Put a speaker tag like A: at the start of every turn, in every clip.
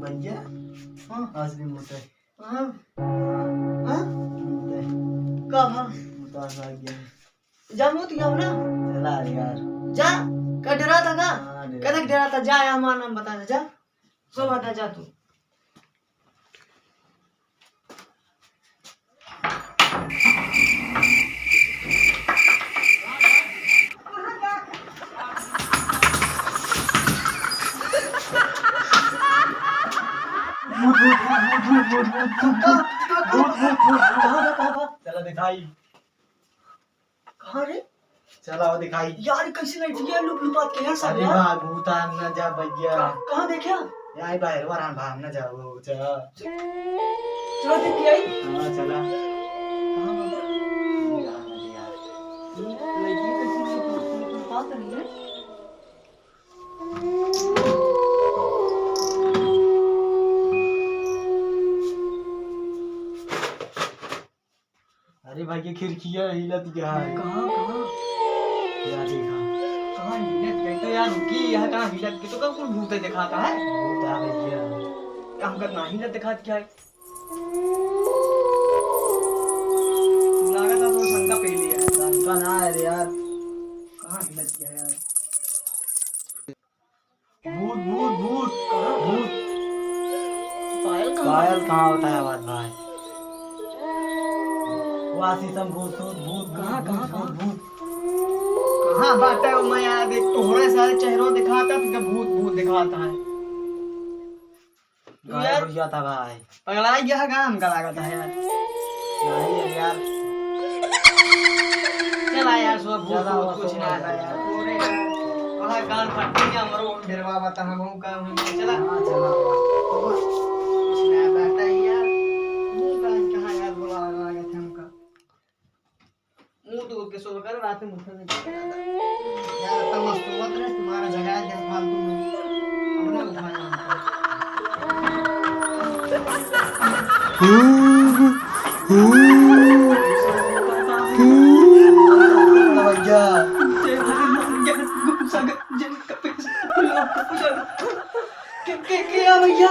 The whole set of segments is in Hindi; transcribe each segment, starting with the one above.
A: भैया आज नहीं होता है।
B: हाँ हाँ कब हाँ
A: उतार आ गया
B: जा मुत गया ना
A: चला यार
B: जा का डरा था का
A: हाँ, डरा।
B: कदक डरा था जा हमारा नाम बता दे जा सब बता जा तू
A: चला दिखाई
B: कहाँ रे
A: चला वो दिखाई
B: यार कैसे लड़ गया लुक लुपात के यार सब
A: अरे
B: यार
A: वाह भूतान न जा भैया
B: कहाँ देखा
A: यार बाहर वरान भाग न जाओ चला
B: चलो देख के आई
A: हाँ चला
B: कहाँ बाबा
A: ये रहा ना यार
B: लड़की कैसे लुपात रही है
A: अरे भाई ये खिड़कियां हिलत गया है
B: कहाँ कहाँ
A: क्या देखा
B: कहाँ हिलत गई तो यार रुकी यहाँ कहाँ हिलत गई तो कब कोई भूत दिखाता है
A: भूत आ भैया
B: हम कर ना हिलत दिखात क्या है लगा था तो शंका पे लिया
A: शंका ना है रे यार
B: कहाँ हिलत गया यार
A: भूत भूत भूत
B: कहाँ
A: भूत
B: पायल कहाँ
A: पायल कहाँ होता है आवाज भाई वासी सम भूत भूत
B: कहाँ, कहाँ,
A: भूत भूत
B: कहाँ बात है मैं यार देख तोहरे सारे चेहरों दिखाता तो भूत भूत दिखाता है तू
A: गायब
B: यार
A: हो गया था भाई
B: पगला गया काम का लगा था यार
A: नहीं है यार
B: चला यार सब भूत
A: चला,
B: भूत
A: वो
B: कुछ
A: तो
B: ना था यार तोरे वहाँ गान फटती है मरो ढेरवा बता हम का चला
A: हाँ चला
B: कुछ ना बैठा है यार मुंह का कहाँ यार बुला लगा गया था हमका मुंह तो के सो कर रात में मुंह में यार तब मस्त मत रहे तुम्हारा झगड़ा क्या फालतू में अपने उठाया
A: भैया
B: क्या भैया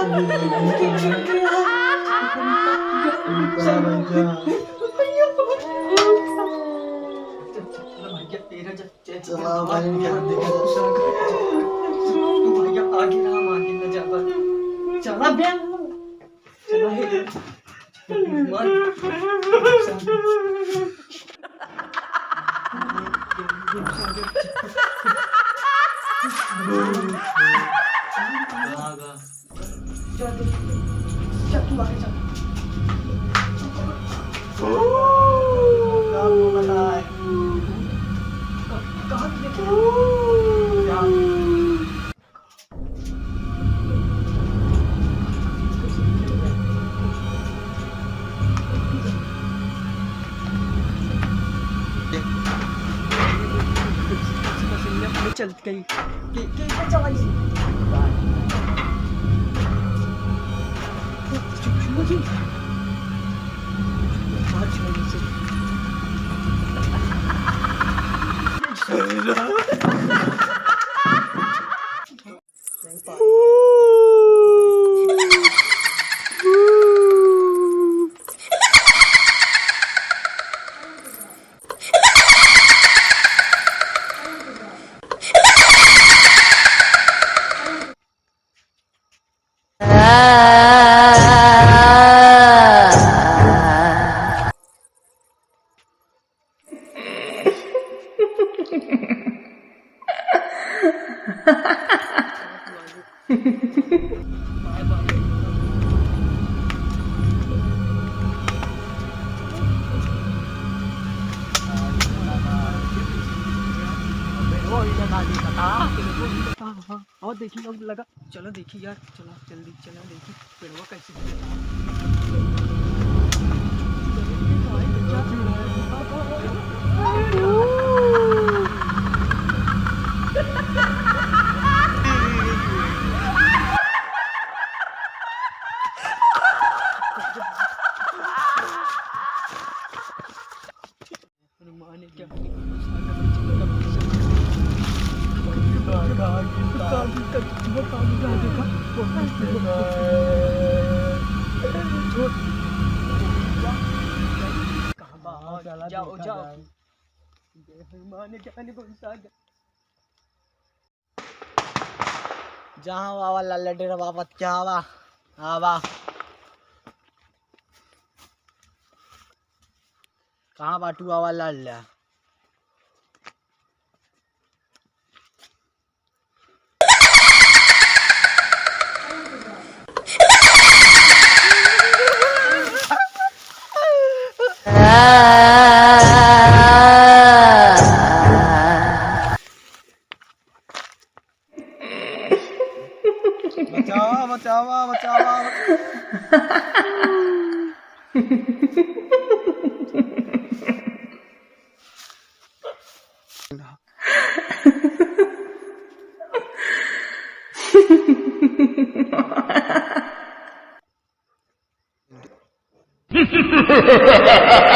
A: चला भाई क्या देखा
B: भैया आगे राम आगे न जा चला बे चला हे चल गई के चलाई और देखिए अब लगा चलो देखिए यार चलो जल्दी चलो देखिए पेड़वा कैसे जाओ जाओ माने क्या नहीं बोलता
A: जहाँ वावा लाल डेरा बाबत क्या आवा आवा कहाँ बाटू आवा लाल लिया बचावा बचावा बचावा
C: Ha ha ha ha ha!